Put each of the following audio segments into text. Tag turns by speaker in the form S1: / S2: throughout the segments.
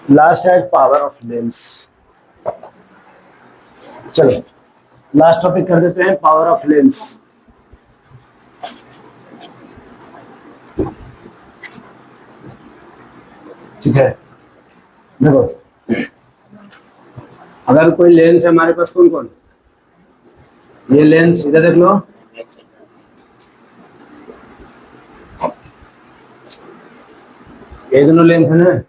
S1: Last है power of lens. चलो last topic कर देते हैं, पावर ऑफ लेंस। ठीक है, देखो अगर कोई लेंस है हमारे पास, कौन कौन, ये लेंस इधर देख लो, ये दोनों लेंस है ना।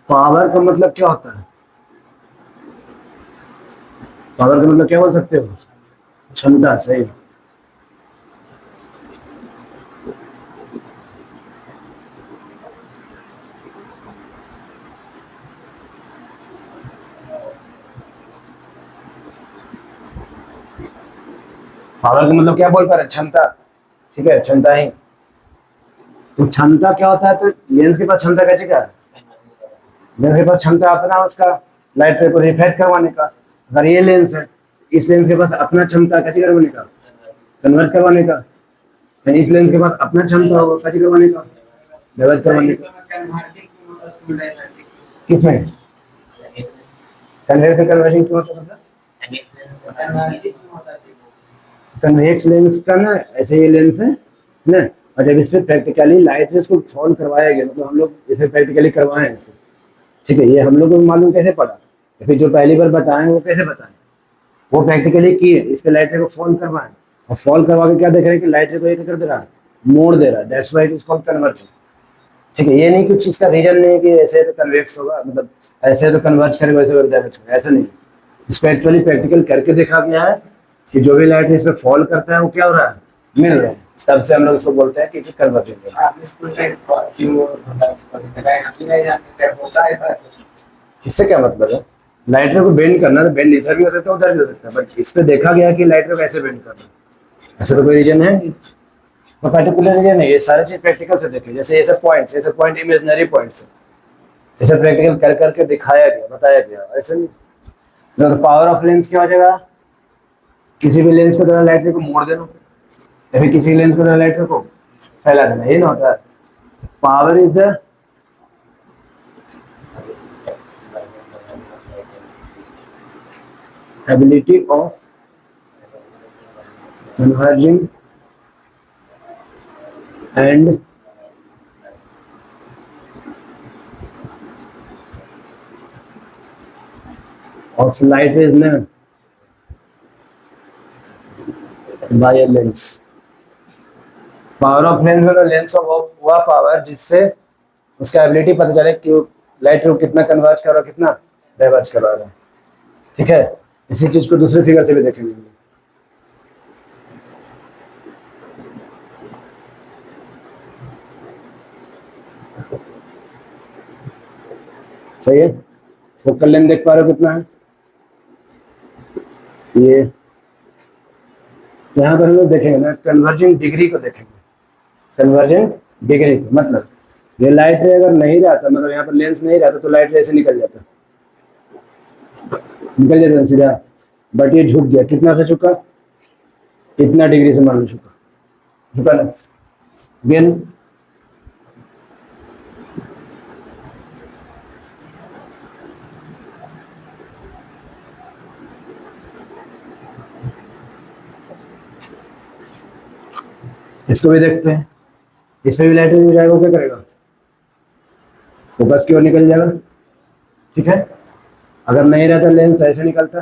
S1: पावर का मतलब क्या होता है? पावर का मतलब क्या बोल सकते हो? क्षमता, सही। पावर का मतलब क्या बोल पा रहे, क्षमता। ठीक है, क्षमता ही। तो क्षमता क्या होता है, तो लेंस के पास क्षमता कैसे क्या है? लेंस के पास क्षमता अपना उसका लाइट रे को रिफ्लेक्ट करवाने का। अगर ये लेंस है, इस लेंस के पास अपना क्षमता कैसे करवाने का, कन्वर्ज करवाने का। इस लेंस के पास अपना क्षमता होगा कैसे करवाने का, डाइवर्ज करवाने का। किसमें कन्वेक्स से कन्वर्जिंग क्यों होता है? कन्वेक्स लेंस का ना, ऐसे ये लेंस है ना। और जब इसमें प्रैक्टिकली लाइट रेस को फॉल करवाया गया, मतलब हम लोग इसे प्रैक्टिकली करवाए हैं इसे। ठीक है, ये हम लोग को मालूम कैसे पड़ा, या फिर जो पहली बार बताएं वो कैसे बताएं, वो प्रैक्टिकली किए, इस पे लाइट रे को फॉल करवाएं। और फॉल करवा के क्या देख रहे हैं कि लाइट रे को ये क्या कर दे रहा है, मोड़ दे रहा है। That's why it is called conversion. ठीक है, ये नहीं कुछ इसका रीजन नहीं है कि ऐसे तो कन्वेक्स होगा, मतलब ऐसे तो कन्वर्ज करेगा, वैसे डायरेक्ट होगा, ऐसा नहीं। इसको एक्चुअली प्रैक्टिकल करके देखा गया है कि जो भी लाइट इस पे फॉल करता है वो क्या हो रहा है, मिल रहा है। तब से हम लोग इसको बोलते हैं कि कन्वर्जन है। इससे क्या मतलब है, लाइट रे को बेंड करना, तो बेंड इधर भी हो सकता है उधर भी हो सकता है, बट इस पे देखा गया कि लाइट रे को कैसे बेंड करना, ऐसा तो कोई रीजन है नहीं। तो पर्टिकुलर रीजन है, ये सारे चीज प्रैक्टिकल से देखे। जैसे ये सब पॉइंट इमेजिनरी पॉइंट्स है, जैसे प्रैक्टिकल कर करके दिखाया गया, बताया गया, ऐसे नहीं। तो पावर ऑफ लेंस क्या हो जाएगा, किसी भी लेंस को तरह लाइट रे को मोड़ देना, या फिर किसी लेंस को तरह लाइट रे को फैला देना, ये ना होता है। Power is the ability of converging and of light rays ना by a lens. Power of lens मतलब लेंस का वो हुआ पावर जिससे उसका एबिलिटी पता चले कि लाइट रे को कितना कन्वर्ज कर रहा है, कितना डाइवर्ज करवा रहा है। ठीक है, इसी चीज को दूसरे फिगर से भी देखेंगे। सही है, फोकल लेंथ देख पा रहे हो कितना है, ये यहाँ पर हम लोग देखेंगे ना, कन्वर्जिंग डिग्री को देखेंगे। कन्वर्जिंग डिग्री मतलब ये लाइट रे अगर नहीं रहता, मतलब यहाँ पर लेंस नहीं रहता, तो लाइट रे ऐसे निकल जाता, निकल जाता सीधा। बट ये झुक गया, कितना से झुका, इतना डिग्री से मान लो झुका, झुका ना। गेन इसको भी देखते हैं, इसमें भी लाइट रे जाएगा, वो क्या करेगा, फोकस की ओर निकल जाएगा। ठीक है, अगर नहीं रहता लेंस तो ऐसे निकलता,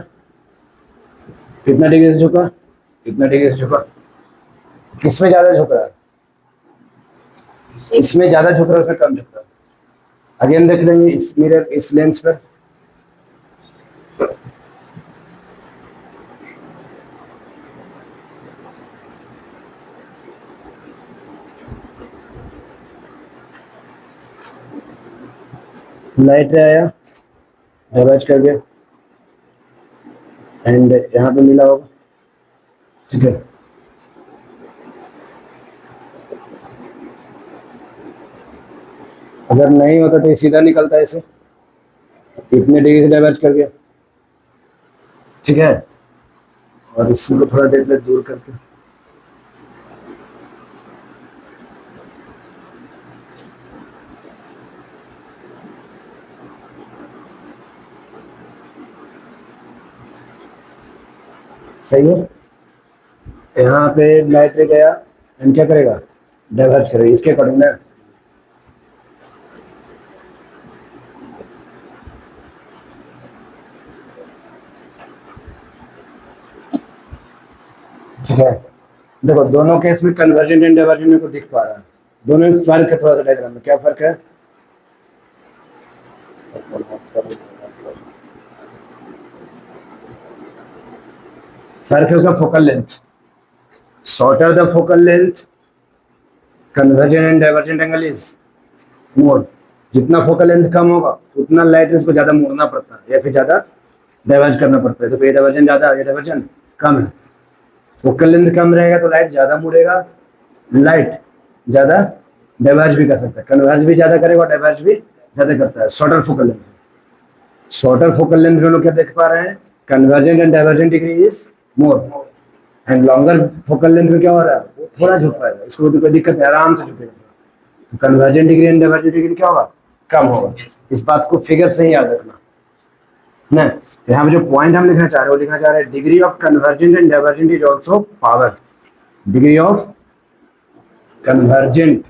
S1: कितना डिग्री से झुका, कितना डिग्री से झुका। किसमें ज्यादा झुक रहा है, इसमें ज्यादा झुक रहा है, उसमें कम झुक रहा है। अगेन देख लेंगे इस मिरर, इस लेंस पर, लाइट रे आया, डाइवर्ज कर गया, एंड यहाँ पे मिला होगा। ठीक है, अगर नहीं होता तो ये सीधा निकलता है, ऐसे इतने डिग्री से डाइवर्ज कर गया। ठीक है, और इसी को थोड़ा देर तक दूर करके, सही है। यहाँ पे लाइट रे गया एंड क्या करेगा, डाइवर्ज करेगा इसके अकॉर्डिंग ना। ठीक है, देखो दोनों केस में कन्वर्जेंट एंड डाइवर्जेंट मेरे को दिख पा रहा है, दोनों में फर्क है थोड़ा सा डायग्राम में, क्या फर्क है? फर्क है उसका focal length, shorter the focal length convergent and divergent angle is more. जितना फोकल लेंथ कम होगा उतना लाइट रेज को ज्यादा मोड़ना पड़ता है या फिर ज्यादा डाइवर्ज करना पड़ता है, तो ये डाइवर्जन ज्यादा ये डाइवर्जन कम है। फोकल लेंथ कम रहेगा तो लाइट ज्यादा मुड़ेगा, लाइट ज्यादा डाइवर्ज भी कर सकता है, कन्वर्ज भी ज्यादा करेगा, डाइवर्ज भी ज्यादा करता है। शॉर्टर फोकल लेंथ में लोग क्या देख पा रहे हैं, convergent and divergent degree is more, and longer focal length में क्या हो रहा है, वो थोड़ा झुक पाएगा, इसको कोई दिक्कत है, आराम से झुकेगा। तो convergent degree and divergent degree क्या होगा, कम होगा। इस बात को फिगर से ही याद रखना ना। तो यहाँ पे जो पॉइंट हम लिखना चाह रहे हैं वो लिखना चाह रहे हैं, degree of convergent and divergent is also power. Degree of convergent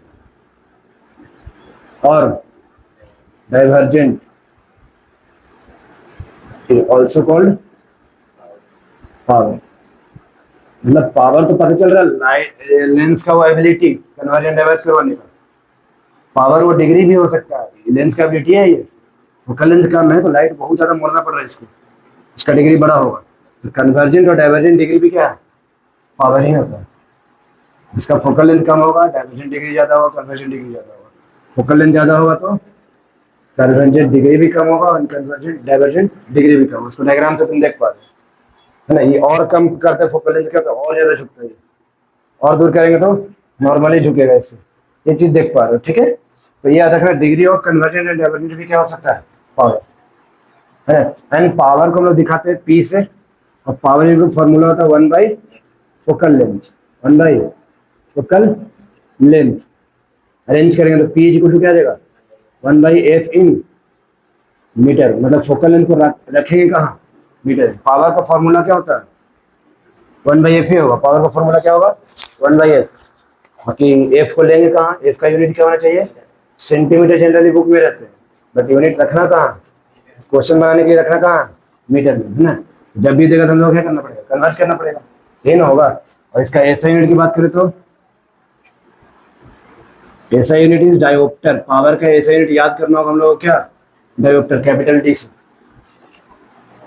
S1: और divergent is also called power. मतलब पावर तो पता चल रहा है लाइट लेंस का वो एबिलिटी कन्वर्जेंट डाइवर्ज करवाने का, पावर वो डिग्री भी हो सकता है, लेंस का एबिलिटी है ये। फोकल लेंथ कम है तो लाइट बहुत ज्यादा मोड़ना पड़ रहा है इसको, इसका डिग्री बड़ा होगा। तो कन्वर्जेंट और डाइवर्जेंट डिग्री भी क्या है, पावर ही होता है। इसका फोकल लेंथ कम होगा, डाइवर्जेंट डिग्री ज्यादा होगा, कन्वर्जेंट डिग्री ज्यादा होगा। फोकल लेंथ ज्यादा होगा तो कन्वर्जेंट डिग्री भी कम होगा और कन्वर्जेंट डाइवर्जेंट डिग्री भी कम। उसको डायग्राम से तुम देख पा रहे है ना, ये और कम करते फोकल लेंथ का तो और ज्यादा झुकता है, और दूर करेंगे तो नॉर्मली झुकेगा इससे, ये चीज देख पा रहे हो। ठीक है, तो ये याद रखना, degree of convergent and divergent भी क्या हो सकता है, पावर है। एंड पावर को हम लोग दिखाते हैं पी से, और पावर इक्वल फॉर्मूला होता है 1/, focal length 1/, focal length. Arrange करेंगे तो पी इक्वल टू क्या आ जाएगा, 1/f इन मीटर, मतलब फोकल लेंथ को रखेंगे कहाँ, मीटर। पावर का फॉर्मूला क्या होता है, 1/f ही होगा, पावर का फॉर्मूला क्या होगा, 1/f। बाकी एफ को लेंगे कहाँ, एफ का यूनिट क्या होना चाहिए, सेंटीमीटर जनरली बुक में रहते हैं, बट यूनिट रखना कहाँ, क्वेश्चन बनाने के लिए रखना कहाँ, मीटर में, है ना। जब भी देगा तो हम लोग क्या करना पड़ेगा, कन्वर्ट करना पड़ेगा, ये ना होगा। और इसका ऐसा यूनिट की बात करें तो ऐसा यूनिट इज डायोप्टर, पावर का ऐसा यूनिट याद करना होगा हम लोग को, क्या, डायोप्टर, कैपिटल डी से।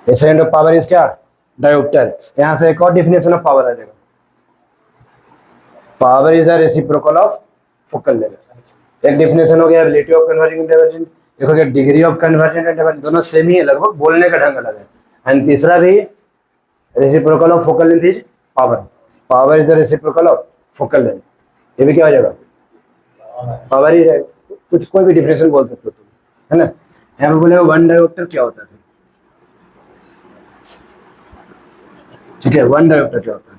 S1: ऐसा यूनिट ऑफ पावर इज क्या, डायोप्टर। यहाँ से एक और डिफिनेशन ऑफ पावर आ जाएगा, power is the reciprocal of focal length. एक डिफिनेशन हो गया ability of converging and diverging, एक हो गया degree of convergent and divergent, दोनों सेम ही है लगभग, बोलने का ढंग अलग है। एंड तीसरा भी reciprocal of focal length is power, power is the reciprocal of focal length, ये भी क्या हो जाएगा, पावर ही रहेगा। कुछ कोई भी डिफिनेशन बोल सकते हो तुम, है ना। यहाँ पे बोले वन डायोप्टर क्या होता है, ठीक है, वन डायोप्टर क्या होता है।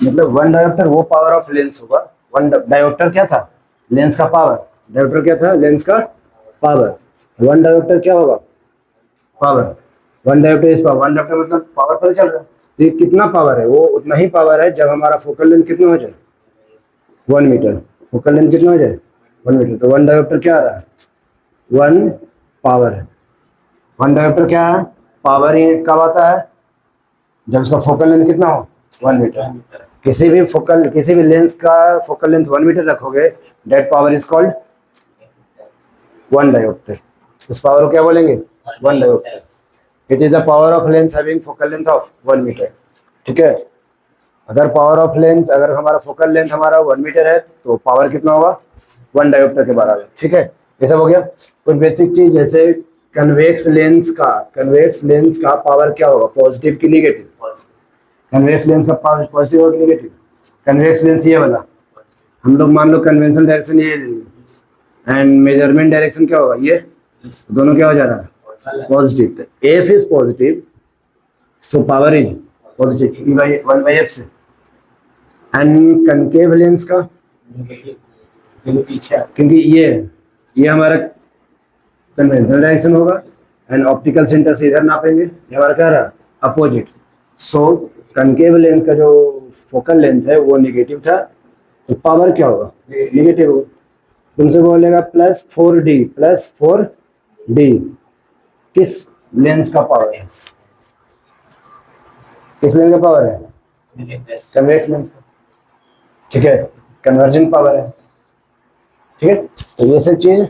S1: मतलब वन डायोप्टर वो पावर ऑफ लेंस होगा, वन डायोप्टर क्या था, लेंस का पावर, डायोप्टर क्या था, लेंस का पावर, वन डायोप्टर क्या होगा, power. One dioptre is power, one dioptre मतलब पावर पता चल रहा है। तो ये कितना पावर है, वो उतना ही पावर है जब हमारा फोकल लेंथ कितना हो जाए, 1 मीटर। फोकल लेंथ कितना हो जाए, 1 मीटर। तो वन डायोप्टर क्या आ रहा है, वन पावर है। वन डायोप्टर क्या है, पावर ही कब आता है, जब इसका फोकल लेंथ कितना हो, 1 मीटर। किसी भी लेंस का फोकल लेंथ 1 मीटर रखोगे, that power is called one dioptre. उस पावर को क्या बोलेंगे, one dioptre. It is the power of lens having focal length of 1 metre. ठीक है, अगर पावर ऑफ लेंस, अगर हमारा फोकल लेंथ हमारा 1 मीटर है तो पावर कितना होगा, वन डायोप्टर के बराबर। ठीक है, ये सब हो गया। कुछ बेसिक चीज जैसे कन्वेक्स लेंस का पावर क्या होगा, पॉजिटिव की निगेटिव, कन्वेक्स लेंस का पावर पॉजिटिव होगा कि निगेटिव, कन्वेक्स लेंस ये वाला, हम लोग मान लो कन्वेंशनल डायरेक्शन ये एंड मेजरमेंट डायरेक्शन क्या होगा, ये दोनों क्या हो जा रहा है, पॉजिटिव, तो F is positive, so power is positive E by 1/f से। एंड कनकेव लेंस का पीछे, क्योंकि ये हमारा कन्वेंशनल डायरेक्शन होगा एंड ऑप्टिकल सेंटर से इधर नापेंगे, ये हमारा क्या रहा अपोजिट। सो कनकेव लेंस का जो फोकल लेंथ है वो नेगेटिव था, तो पावर क्या होगा नेगेटिव होगा। तुमसे बोलेगा +4D किस लेंस का पावर है, किस लेंस का पावर है कन्वेक्स लेंस का, ठीक है, कन्वर्जन पावर है, ठीक है। तो ये सब चीज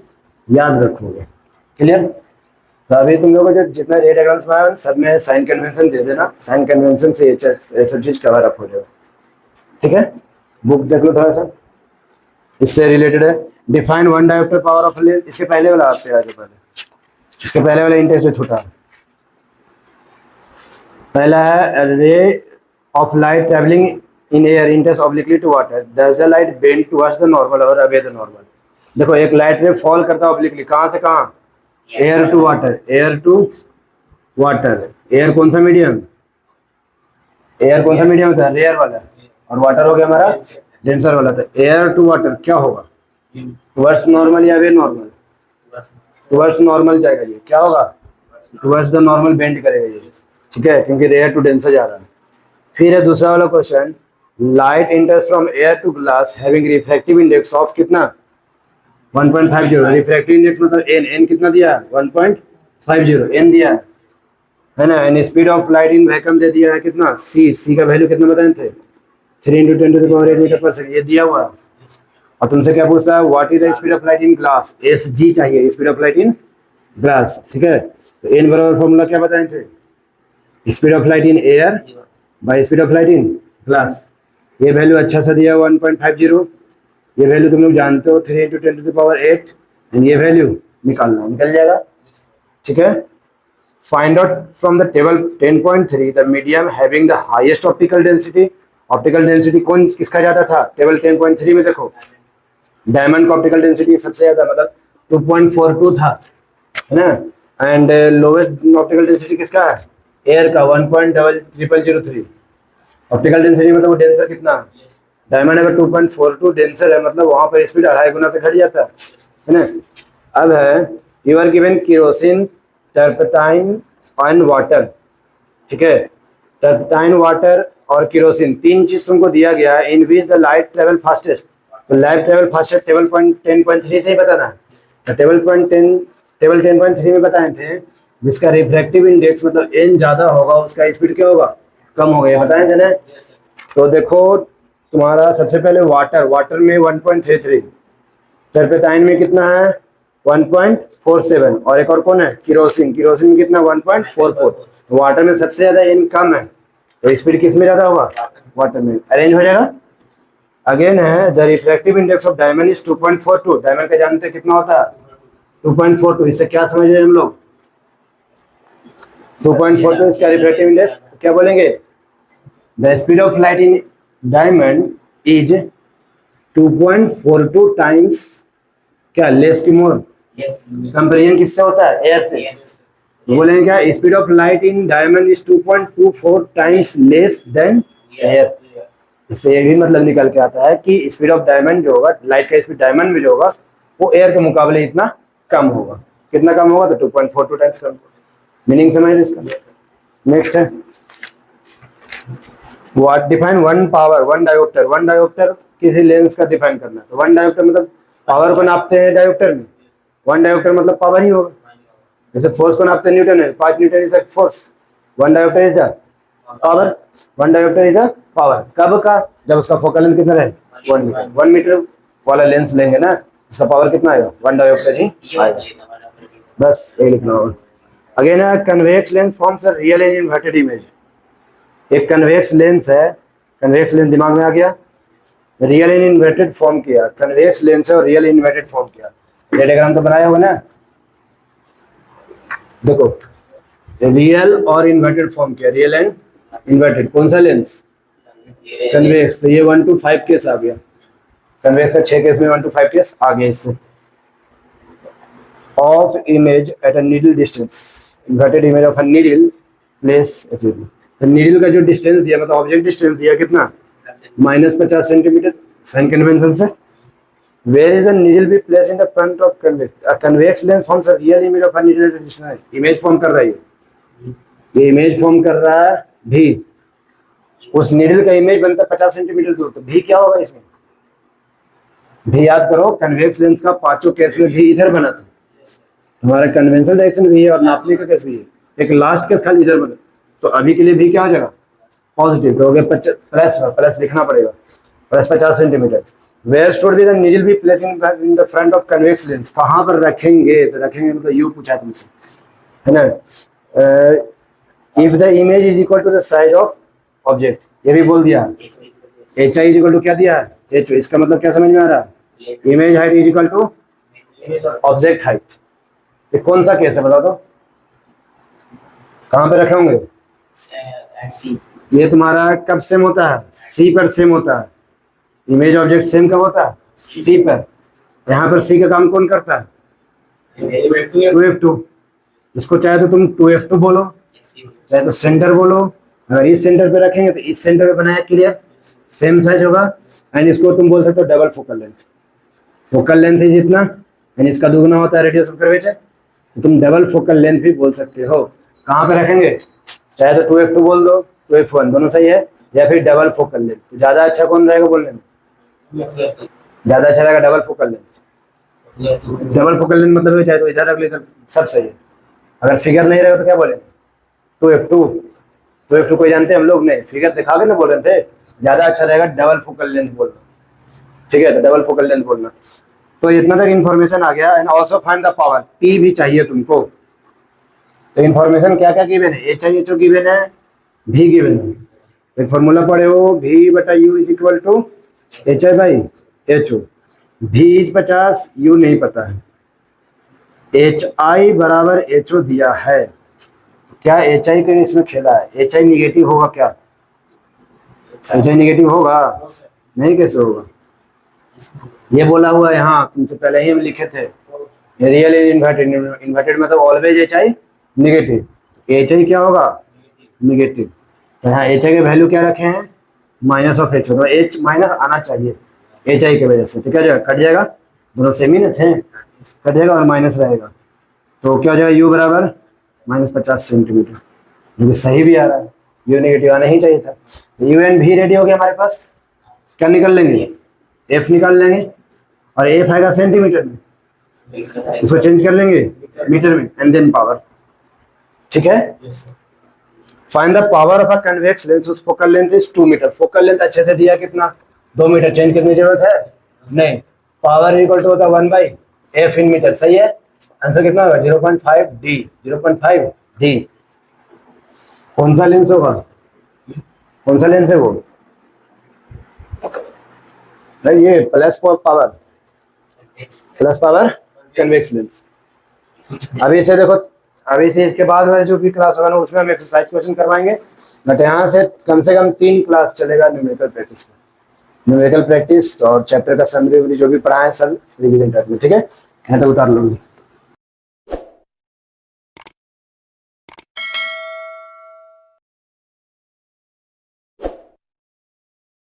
S1: याद रखोगे, क्लियर। तो अभी तुम लोगों को जो जितना रे डायग्राम्स में आया सब में साइन कन्वेंशन दे देना, साइन कन्वेंशन से ये सब चीज कवर अप हो जाएगा, ठीक है। बुक देख लो थोड़ा सा, इससे रिलेटेड है। Define one dioptre power of lens, इसके पहले वाला आप पे आ जाओ, पहले इसके पहले वाला इंटेक्स जो छोटा पहला है ray of light travelling in air enters obliquely to water, does the light bend towards the normal और अवे द नॉर्मल। देखो एक लाइट रे फॉल करता है ऑब्लिकली, कहाँ से कहाँ, air to water, air to water. Air कौन सा मीडियम, एयर कौन सा मीडियम होता है रेयर वाला, और वाटर हो गया हमारा डेंसर वाला। तो एयर टू वाटर क्या होगा, टुवर्ड्स नॉर्मल या वे नॉर्मल, टुवर्ड्स नॉर्मल जाएगा, ये क्या होगा टुवर्ड्स द नॉर्मल बेंड करेगा ये, ठीक है, क्योंकि रेयर टू डेंसर जा रहा है। फिर है दूसरा वाला question, light enters from air to glass having refractive index of कितना 1.50, रिफ्रैक्टिव इंडेक्स मतलब एन कितना दिया 1.50 एन दिया है ना, and speed of light in vacuum दे दिया है कितना सी का वैल्यू कितना बताए थे 3 × 10⁸ मीटर पर सेकंड, ये दिया हुआ है। और तुमसे क्या पूछता है, what is the speed of light in glass, SG चाहिए, speed of light in glass, ठीक है। तो एन बराबर फॉर्मूला क्या बताए थे, speed of light in air by speed of light in glass. ये वैल्यू अच्छा सा दिया 1.50, ये वैल्यू तुम लोग जानते हो 3 × 10⁸, एंड ये वैल्यू निकालना, निकल जाएगा, ठीक है। Find out from the table 10.3 the medium having the highest optical density. Optical density कौन किसका ज्यादा था, टेबल 10.3 में देखो डायमंड का ऑप्टिकल डेंसिटी सबसे ज्यादा मतलब 2.42 था, है ना। एंड लोवेस्ट ऑप्टिकल डेंसिटी किसका है, एयर का 1.0003। ऑप्टिकल डेंसिटी मतलब वो डेंसर कितना, डायमंड अगर 2.42 डेंसर है मतलब वहां पर स्पीड 2.5 गुना से घट जाता है ना। अब है you are given kerosene, turpentine and water, ठीक है, टर्पटाइन वाटर और केरोसिन तीन चीज तुमको दिया गया है, in which the light travel fastest. तो लाइट ट्रेवल फास्टेस्ट टेबल 10.3 से ही बताना है, तो टेबल 10.3 में बताए थे जिसका रिफ्रैक्टिव इंडेक्स मतलब एन ज्यादा होगा उसका स्पीड क्या होगा कम होगा, ये बताए थे ना। तो देखो तुम्हारा सबसे पहले वाटर में 1.33, टर्पेटाइन में कितना है 1.47, और एक और कौन है केरोसिन में कितना 1.44। तो वाटर में सबसे ज्यादा एन कम है, तो स्पीड किस में ज्यादा होगा वाटर में, अरेंज हो जाएगा। अगेन है the refractive index of diamond is 2.42, diamond का जानते हैं कितना होता है 2.42। इससे क्या समझ रहे हैं हम लोग, 2.42 इसका रिफ्रैक्टिव इंडेक्स, क्या बोलेंगे the speed of light in diamond is 2.42 times क्या लेस की मोर, कंपेरिजन किससे होता है एयर से, तो बोलेंगे क्या speed of light in diamond is 2.24 times less than air. इससे ये भी मतलब निकल के आता है कि स्पीड ऑफ डायमंड जो होगा, लाइट का स्पीड डायमंड में जो होगा वो एयर के मुकाबले इतना कम होगा, कितना कम होगा तो 2.42 टाइम्स कम। मीनिंग समझ रहे इसका। नेक्स्ट है what define one power one dioptre. One dioptre किसी लेंस का डिफाइन करना है, तो वन डायोप्टर मतलब पावर को नापते हैं डायोप्टर में, वन डायोप्टर मतलब पावर ही होगा। जैसे फोर्स को नापते हैं न्यूटन है, 5 Newton is the force, one dioptre is the power, one dioptre is the power. कब का, जब उसका फोकल लेंथ कितना है 1 मीटर, 1 मीटर वाला लेंस लेंगे ना, इसका पावर कितना आएगा 1 डायोप्टर ही आएगा, बस यही लिखना होगा। अगेन है convex lens forms a real and inverted image. एक कन्वेक्स लेंस है, कन्वेक्स लेंस दिमाग में आ गया, रियल एंड इन्वर्टेड फॉर्म किया, कन्वेक्स लेंस है और रियल इन्वर्टेड फॉर्म किया। ये डायग्राम तो बनाया होगा ना, देखो रियल और इन्वर्टेड फॉर्म किया, रियल एंड इन्वर्टेड, कौन सा लेंस कन्वेक्स, तो ये 1 to 5 केस आ गया, कन्वेक्स का 6 केस में 1 to 5 केस आ गया इससे। of image at a needle distance, inverted image of a needle place achievement। तो नीडल का जो डिस्टेंस दिया मतलब ऑब्जेक्ट डिस्टेंस दिया कितना, -50 सेंटीमीटर साइन कन्वेंशन से। Where is the needle be place in the front of convex, convex lens forms a real image of a needle at distance. Image form कर रहा है ये इमेज फॉर्म कर रहा है भी, उस नीडल का इमेज बनता है 50 सेंटीमीटर दूर। तो भी क्या होगा इसमें, भी याद करो कन्वेक्स लेंस का पांचों केस में भी इधर बना था, हमारा कन्वेंशनल डायरेक्शन भी है और नापने का केस भी है, एक लास्ट केस खाली इधर बना। तो अभी के लिए भी क्या हो जाएगा, पॉजिटिव। तो हो गया प्लस, प्लस लिखना पड़ेगा, plus 50 centimetre. Where should be the needle be placing in the front of convex lens, कहाँ पर रखेंगे, तो रखेंगे मतलब यू पूछा तुमसे, है ना। If the image is equal to the size of object, ये भी बोल दिया। H I is equal to क्या दिया है, एच। इसका मतलब क्या समझ में आ रहा है, image height is equal to object height. ये कौन सा केस है बता दो, कहाँ पे रखे होंगे, ये तुम्हारा कब सेम होता है, सी पर सेम होता है। इमेज ऑब्जेक्ट सेम कब होता है, सी पर। यहाँ पर सी का काम कौन करता है, 2f2। इसको चाहे तो तुम 2f2 बोलो, चाहे तो सेंटर बोलो। अगर इस सेंटर पे रखेंगे तो इस सेंटर पे बनाया, क्लियर, सेम साइज होगा। एंड इसको तुम बोल सकते हो double focal length. Focal length है जितना एंड इसका दुगना होता है रेडियस ऑफ कर्वेचर, तो तुम डबल फोकल लेंथ भी बोल सकते हो। कहाँ पे रखेंगे, चाहे तो 2f2 बोल दो, 2f1 दोनों सही है, या फिर डबल फोकल लेंथ। तो ज्यादा अच्छा कौन रहेगा बोलने में, ज्यादा अच्छा रहेगा double focal length. Double focal length मतलब चाहे तो इधर रख लो, इधर सब सही है। अगर फिगर नहीं रहेगा तो क्या बोलेंगे, 2f2। 2f2 कोई जानते हैं हम लोग, नहीं फिगर दिखा के ना बोल रहे थे, ज्यादा अच्छा रहेगा डबल फोकल लेंथ बोलना, ठीक है। तो डबल फोकल लेंथ बोलना। तो इतना तक इन्फॉर्मेशन आ गया। And also find the power, P भी चाहिए तुमको। तो इन्फॉर्मेशन क्या क्या गिवन है, H I H O given है, भी गिवन है। तो फॉर्मूला पढ़े हो, भी बटा U is equal to H I by H O. V is 50, you नहीं पता है, एच आई बराबर एच ओ दिया है। क्या एच आई का इसमें खेला है, एच आई निगेटिव होगा क्या, एच आई निगेटिव होगा नहीं, कैसे होगा, ये बोला हुआ है यहाँ तुमसे पहले ही हम लिखे थे। रियल इज इन्वर्टेड, इन्वर्टेड मतलब always H I negative, H I क्या होगा निगेटिव। तो यहाँ एच आई के वैल्यू क्या रखे हैं, माइनस ऑफ एच, तो एच माइनस आना चाहिए एच आई की वजह से। तो क्या जाएगा, कट जाएगा, दोनों सेम ही ना थे, कट जाएगा और माइनस रहेगा। तो क्या हो जाएगा, यू बराबर -50 सेंटीमीटर, जो कि सही भी आ रहा है, यू नेगेटिव आना ही चाहिए था। यू एंड भी रेडी हो गया हमारे पास। क्या निकाल लेंगे, एफ निकाल लेंगे, और एफ आएगा सेंटीमीटर में, इसको चेंज कर लेंगे मीटर में, एंड देन पावर, ठीक है। Find the power of a convex lens, उस focal length is 2 metre. Focal length अच्छे से दिया कितना, 2 मीटर, चेंज करने की जरूरत है नहीं। पावर इक्वल टू होता है 1/f इन मीटर, सही है। आंसर कितना होगा, 0.5 डी, 0.5 डी। कौन सा लेंस होगा, कौन सा लेंस है वो, नहीं ये plus power, plus power convex lens. अभी से देखो, अभी से इसके बाद में जो भी क्लास होगा ना उसमें हम एक्सरसाइज क्वेश्चन करवाएंगे। बट यहाँ से कम 3 क्लास चलेगा न्यूमेरिकल प्रैक्टिस में, न्यूमेरिकल प्रैक्टिस और चैप्टर का समरी जो भी पढ़ा है सब रिवीजन टाइप में, ठीक है। यहाँ तक उतार लूंगी।